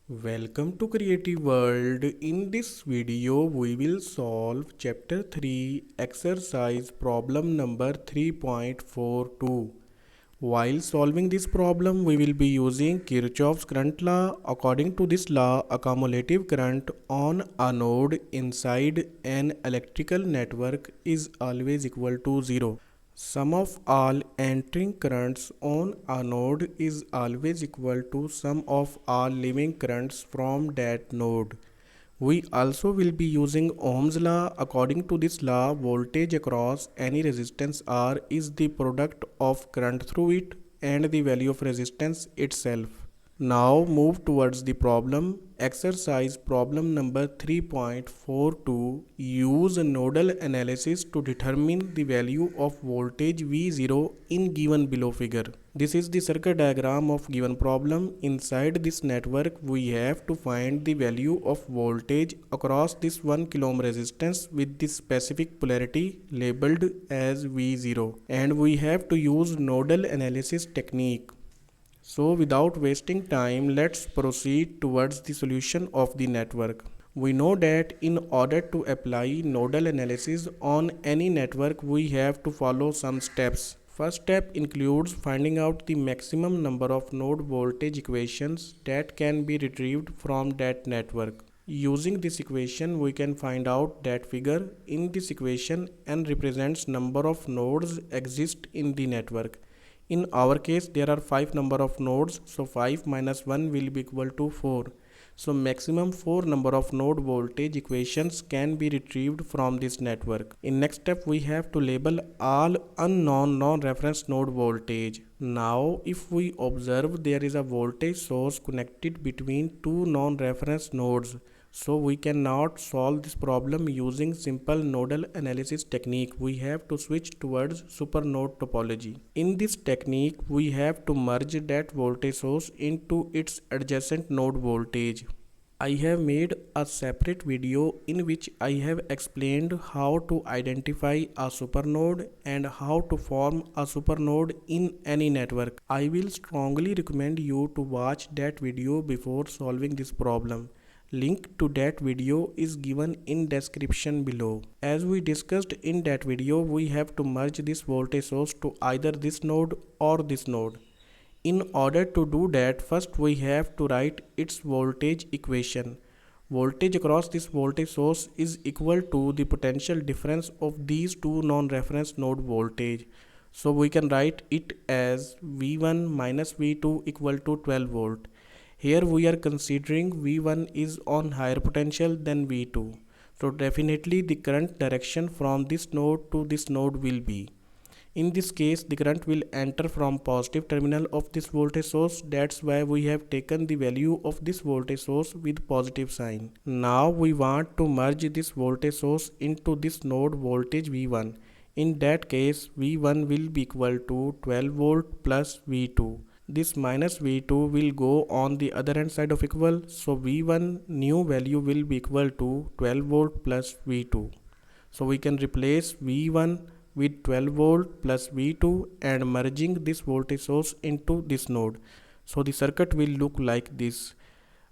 Welcome to Creative World. In this video, we will solve Chapter 3 exercise problem number 3.42. While solving this problem, we will be using Kirchoff's current law. According to this law, a cumulative current on a node inside an electrical network is always equal to 0. Sum of all entering currents on a node is always equal to sum of all leaving currents from that node. We also will be using Ohm's law. According to this law, voltage across any resistance R is the product of current through it and the value of resistance itself. Now move towards the problem. Exercise problem number 3.42. Use nodal analysis to determine the value of voltage V0 in given below figure. This is the circuit diagram of given problem. Inside this network, we have to find the value of voltage across this 1 kilo ohm resistance with the specific polarity labeled as V0. And we have to use nodal analysis technique. So without wasting time, let's proceed towards the solution of the network. We know that in order to apply nodal analysis on any network, we have to follow some steps. First step includes finding out the maximum number of node voltage equations that can be retrieved from that network. Using this equation, we can find out that figure in this equation n represents number of nodes exist in the network. In our case, there are 5 number of nodes, so 5 minus 1 will be equal to 4. So maximum 4 number of node voltage equations can be retrieved from this network. In next step, we have to label all unknown non-reference node voltage. Now, if we observe there is a voltage source connected between two non-reference nodes. So we cannot solve this problem using simple nodal analysis technique. We have to switch towards supernode topology. In this technique, we have to merge that voltage source into its adjacent node voltage. I have made a separate video in which I have explained how to identify a supernode and how to form a supernode in any network. I will strongly recommend you to watch that video before solving this problem. Link to that video is given in description below. As we discussed in that video, we have to merge this voltage source to either this node or this node. In order to do that, first we have to write its voltage equation. Voltage across this voltage source is equal to the potential difference of these two non-reference node voltage. So we can write it as V1 minus V2 equal to 12 volt. Here we are considering V1 is on higher potential than V2. So definitely the current direction from this node to this node will be. In this case, the current will enter from positive terminal of this voltage source. That's why we have taken the value of this voltage source with positive sign. Now we want to merge this voltage source into this node voltage V1. In that case, V1 will be equal to 12 volt plus V2. This minus V2 will go on the other hand side of equal, so V1 new value will be equal to 12 volt plus V2. So we can replace V1 with 12 volt plus V2 and merging this voltage source into this node. So the circuit will look like this.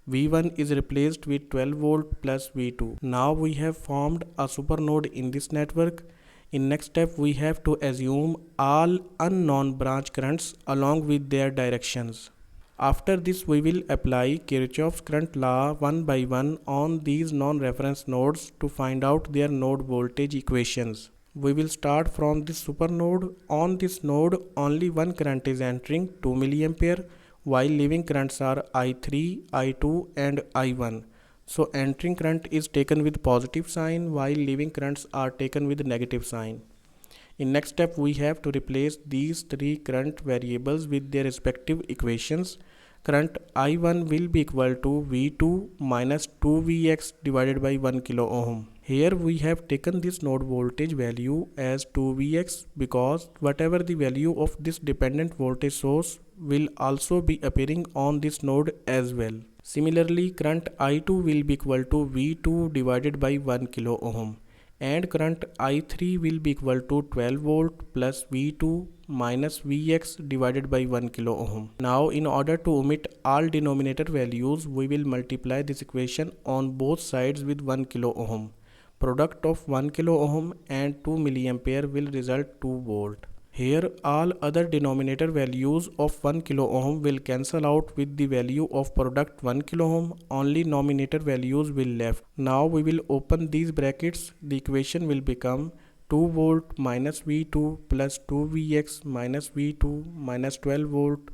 V1 is replaced with 12 volt plus V2. Now we have formed a supernode in this network. In next step, we have to assume all unknown branch currents along with their directions. After this, we will apply Kirchoff's current law one by one on these non-reference nodes to find out their node voltage equations. We will start from this supernode. On this node, only one current is entering 2 milliampere, while leaving currents are I3, I2 and I1. So entering current is taken with positive sign while leaving currents are taken with negative sign. In next step, we have to replace these three current variables with their respective equations. Current I1 will be equal to V2 minus 2Vx divided by 1 kilo ohm. Here we have taken this node voltage value as 2Vx because whatever the value of this dependent voltage source will also be appearing on this node as well. Similarly, current I2 will be equal to V2 divided by 1 kilo ohm. and current I3 will be equal to 12 volt plus V2 minus Vx divided by 1 kilo ohm. Now in order to omit all denominator values, we will multiply this equation on both sides with 1 kilo ohm. Product of 1 kilo ohm and 2 milliampere will result 2 volt. Here all other denominator values of 1 kilo ohm will cancel out with the value of product 1 kilo ohm, only nominator values will left. Now we will open these brackets, the equation will become 2 volt minus V2 plus 2Vx minus V2 minus 12 volt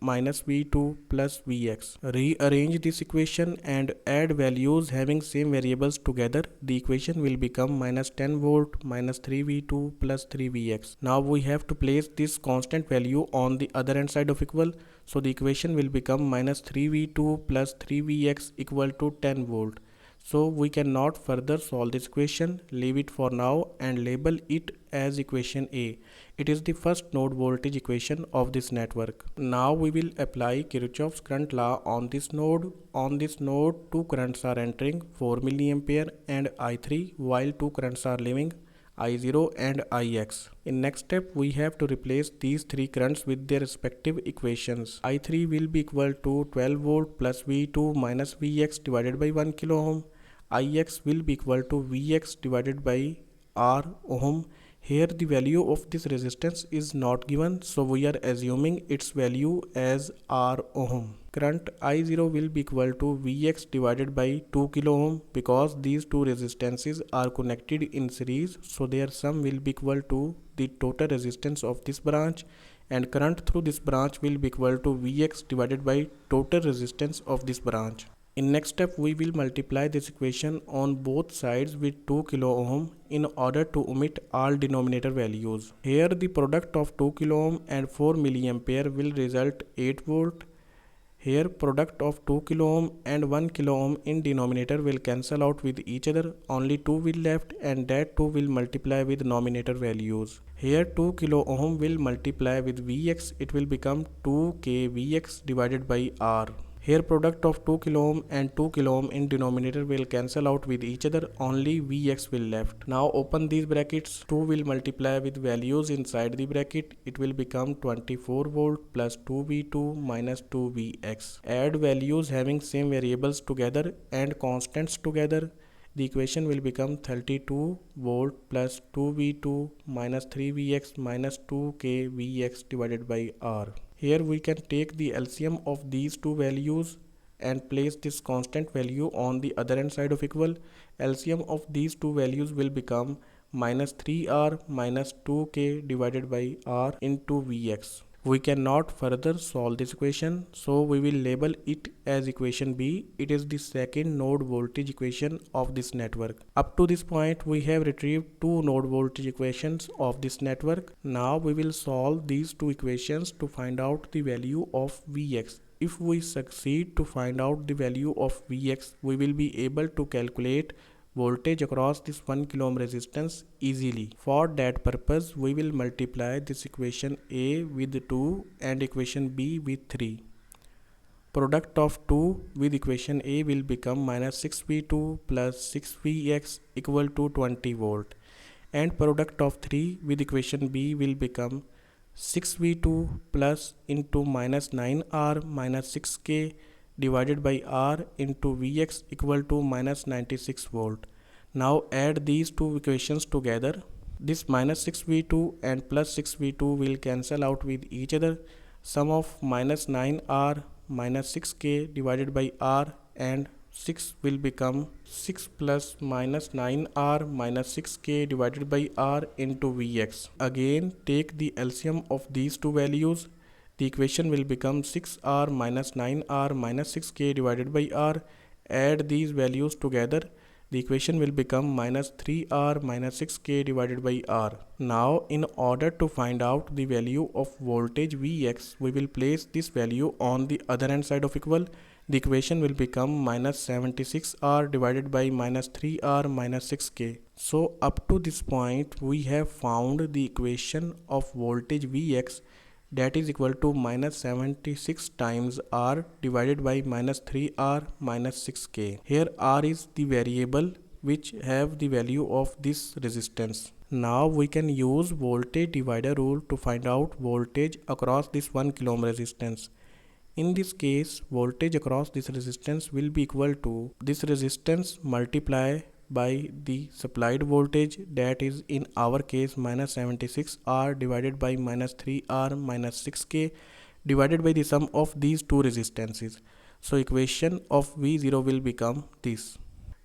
minus V2 plus Vx. Rearrange this equation and add values having same variables together. The equation will become minus 10 volt minus 3V2 plus 3Vx. Now we have to place this constant value on the other hand side of equal. So the equation will become minus 3V2 plus 3Vx equal to 10 volt. So we cannot further solve this equation, leave it for now and label it as equation A. It is the first node voltage equation of this network. Now we will apply Kirchoff's current law on this node. On this node, two currents are entering 4 milliampere and I3 while two currents are leaving I0 and Ix. In next step, we have to replace these three currents with their respective equations. I3 will be equal to 12 volt plus V2 minus Vx divided by 1 kilo ohm. Ix will be equal to Vx divided by R ohm. Here the value of this resistance is not given, so we are assuming its value as R ohm. Current I0 will be equal to Vx divided by 2 kilo ohm because these two resistances are connected in series, so their sum will be equal to the total resistance of this branch, and current through this branch will be equal to Vx divided by total resistance of this branch. In next step, we will multiply this equation on both sides with 2 kilo ohm in order to omit all denominator values. Here the product of 2 kilo ohm and 4 milliampere will result 8 volt. Here product of 2 kilo ohm and 1 kilo ohm in denominator will cancel out with each other, only 2 will left and that 2 will multiply with nominator values. Here 2 kilo ohm will multiply with Vx, it will become 2k Vx divided by R. Here product of 2 kilo ohm and 2 kilo ohm in denominator will cancel out with each other, only Vx will left. Now open these brackets, 2 will multiply with values inside the bracket, it will become 24 volt plus 2V2 minus 2Vx. Add values having same variables together and constants together. The equation will become 32 volt plus 2V2 minus 3Vx minus 2k Vx divided by R. Here we can take the LCM of these two values and place this constant value on the other hand side of equal. LCM of these two values will become minus 3R minus 2k divided by R into Vx. We cannot further solve this equation, so we will label it as equation B. It is the second node voltage equation of this network. Up to this point, we have retrieved two node voltage equations of this network. Now we will solve these two equations to find out the value of Vx. If we succeed to find out the value of Vx, we will be able to calculate voltage across this 1 kilo ohm resistance easily. For that purpose, we will multiply this equation A with 2 and equation B with 3. Product of 2 with equation A will become minus 6V2 plus 6Vx equal to 20 volt, and product of 3 with equation B will become 6V2 plus into minus 9R minus 6K divided by R into Vx equal to minus 96 volt. Now add these two equations together. This minus 6V2 and plus 6V2 will cancel out with each other. Sum of minus 9R minus 6K divided by R and 6 will become 6 plus minus 9R minus 6K divided by R into Vx. Again take the LCM of these two values. The equation will become 6R minus 9R minus 6K divided by R. Add these values together. The equation will become minus 3R minus 6K divided by R. Now in order to find out the value of voltage Vx, we will place this value on the other hand side of equal. The equation will become minus 76R divided by minus 3R minus 6K. So up to this point, we have found the equation of voltage Vx, that is equal to minus 76 times R divided by minus 3R minus 6K. Here R is the variable which have the value of this resistance. Now we can use voltage divider rule to find out voltage across this 1 kilo ohm resistance. In this case, voltage across this resistance will be equal to this resistance multiply by the supplied voltage, that is in our case minus 76R divided by minus 3R minus 6K divided by the sum of these two resistances. So equation of V0 will become this.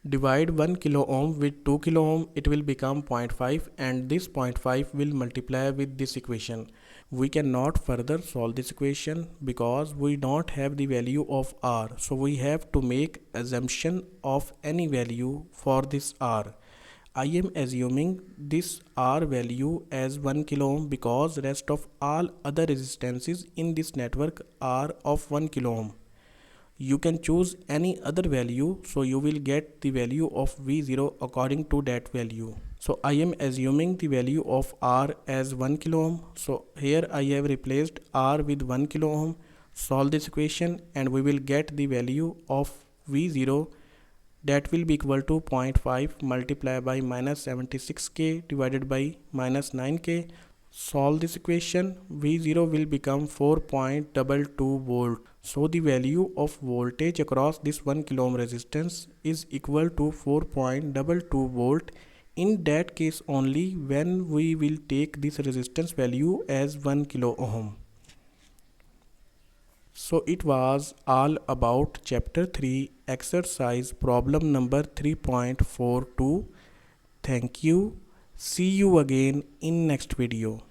Divide 1 kilo ohm with 2 kilo ohm, it will become 0.5, and this 0.5 will multiply with this equation. We cannot further solve this equation because we don't have the value of R. So we have to make assumption of any value for this R. I am assuming this R value as 1 kilo ohm because rest of all other resistances in this network are of 1 kilo ohm. You can choose any other value, so you will get the value of V0 according to that value. So I am assuming the value of R as 1 kilo ohm. So here I have replaced R with 1 kilo ohm. Solve this equation and we will get the value of V0, that will be equal to 0.5 multiplied by minus 76K divided by minus 9K. Solve this equation, V0 will become 4.22 volt. So the value of voltage across this 1 kilo ohm resistance is equal to 4.22 volt. In that case only when we will take this resistance value as 1 kilo ohm. So it was all about chapter 3 exercise problem number 3.42. Thank you. See you again in next video.